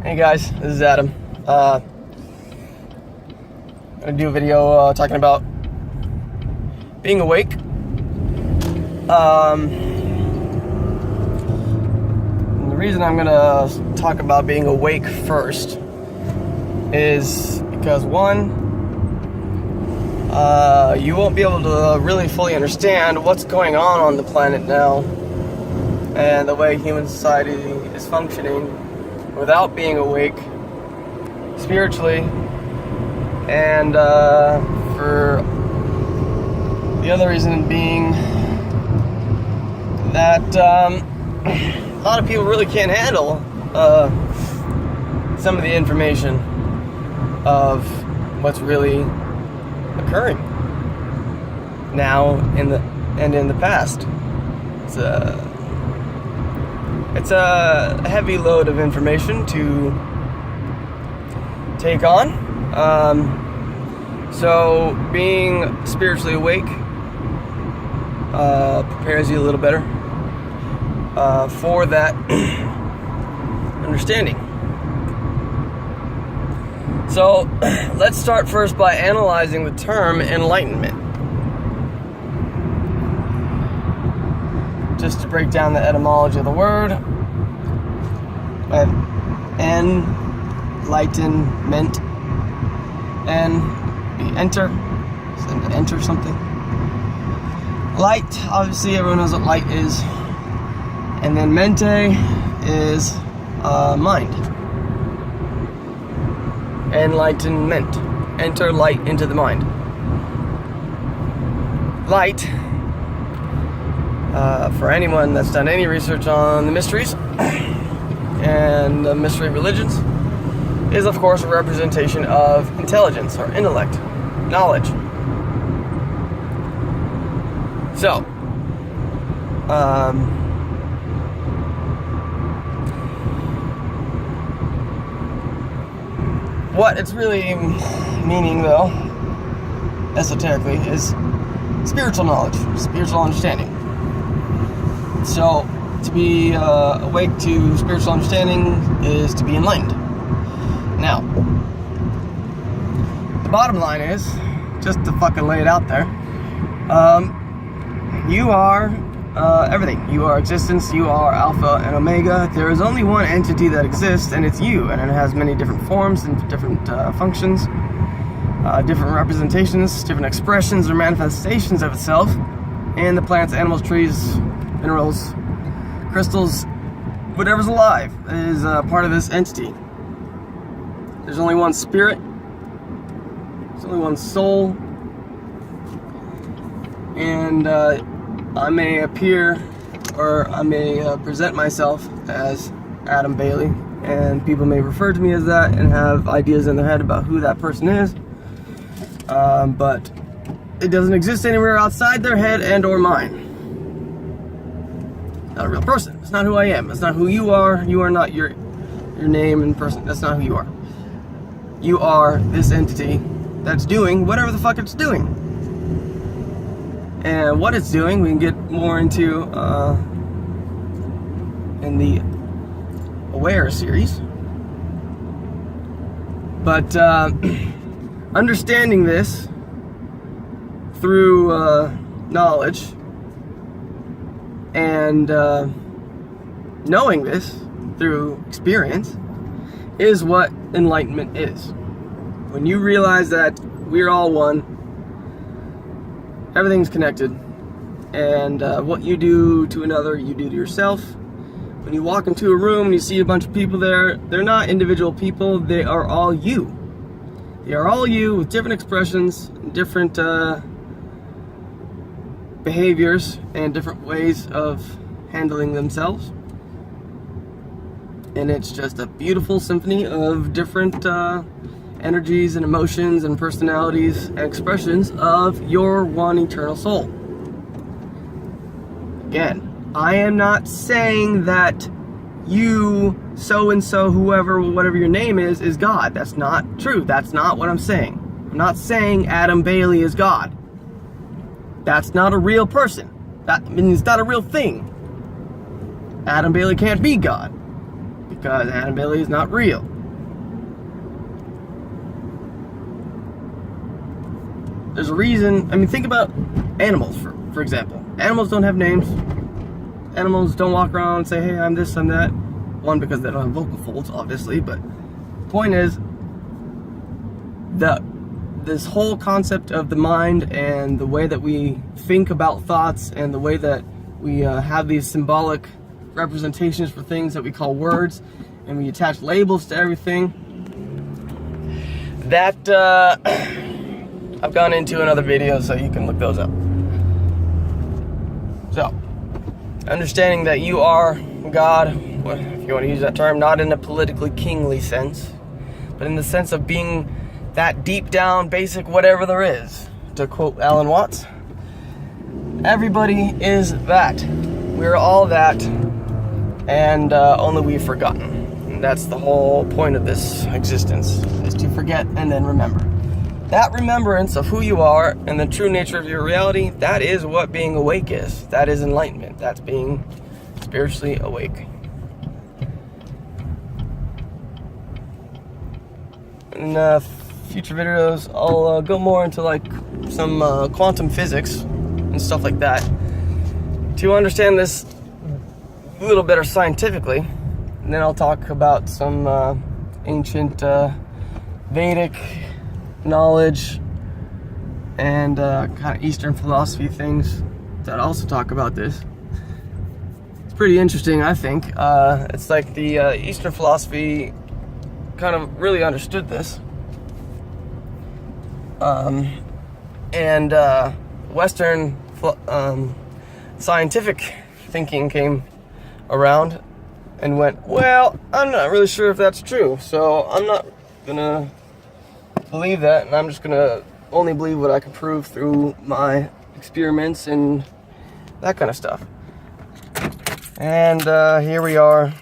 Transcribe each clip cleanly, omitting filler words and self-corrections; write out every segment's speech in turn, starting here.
Hey guys, this is Adam. I'm gonna do a video talking about being awake. And the reason I'm gonna talk about being awake first is because one, you won't be able to really fully understand what's going on the planet now and the way human society is functioning without being awake spiritually, and for the other reason being that a lot of people really can't handle some of the information of what's really occurring now in the past. It's a heavy load of information to take on. So being spiritually awake prepares you a little better for that understanding. So let's start first by analyzing the term enlightenment. Just to break down the etymology of the word, I have enlightenment, enter, to enter something. Light, obviously everyone knows what light is, and then mente is mind. Enlightenment, enter light into the mind. Light, for anyone that's done any research on the mysteries and the mystery religions, is of course a representation of intelligence or intellect, knowledge. So, what it's really meaning, though, esoterically, is spiritual knowledge, spiritual understanding. So, to be awake to spiritual understanding is to be enlightened. Now, the bottom line is, just to fucking lay it out there, you are everything. You are existence, you are Alpha and Omega. There is only one entity that exists, and it's you, and it has many different forms and different functions, different representations, different expressions or manifestations of itself, and the plants, animals, trees, minerals, crystals, whatever's alive is part of this entity. There's only one spirit, there's only one soul, and I may appear, or I may present myself as Adam Bailey, and people may refer to me as that and have ideas in their head about who that person is, but it doesn't exist anywhere outside their head and or mine. Not a real person. It's not who I am. It's not who you are. You are not your name and person. That's not who you are. You are this entity that's doing whatever the fuck it's doing. And what it's doing, we can get more into in the Aware series. But understanding this through knowledge, and knowing this through experience, is what enlightenment is. When you realize that we're all one, everything's connected, and what you do to another, you do to yourself. When you walk into a room and you see a bunch of people there, they're not individual people, they are all you. They are all you with different expressions, different behaviors, and different ways of handling themselves. And it's just a beautiful symphony of different energies and emotions and personalities and expressions of your one eternal soul. Again, I am not saying that you, so-and-so, whoever, whatever your name is God. That's not true. That's not what I'm saying. I'm not saying Adam Bailey is God. That's not a real person. It's not a real thing. Adam Bailey can't be God, because Adam Bailey is not real. There's a reason. I mean, think about animals, for example. Animals don't have names. Animals don't walk around and say, hey, I'm this, I'm that. One, because they don't have vocal folds, obviously, but the point is that this whole concept of the mind and the way that we think about thoughts and the way that we have these symbolic representations for things that we call words, and we attach labels to everything, that I've gone into in other videos, so you can look those up. So, understanding that you are God, if you want to use that term, not in a politically kingly sense, but in the sense of being that deep down, basic, whatever there is. To quote Alan Watts, everybody is that. We're all that, and only we've forgotten. And that's the whole point of this existence, is to forget and then remember. That remembrance of who you are and the true nature of your reality, that is what being awake is. That is enlightenment. That's being spiritually awake. In future videos, I'll go more into like some quantum physics and stuff like that to understand this a little better scientifically. And then I'll talk about some ancient Vedic knowledge and kind of Eastern philosophy things that also talk about this. It's pretty interesting, I think. It's like the Eastern philosophy kind of really understood this, and Western scientific thinking came around and went, well, I'm not really sure if that's true, so I'm not gonna believe that, and I'm just gonna only believe what I can prove through my experiments and that kind of stuff. And here we are,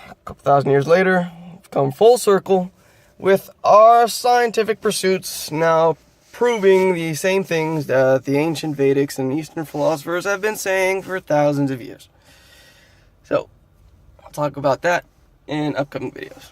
a couple thousand years later, we've come full circle with our scientific pursuits now proving the same things that the ancient Vedics and Eastern philosophers have been saying for thousands of years. So, I'll talk about that in upcoming videos.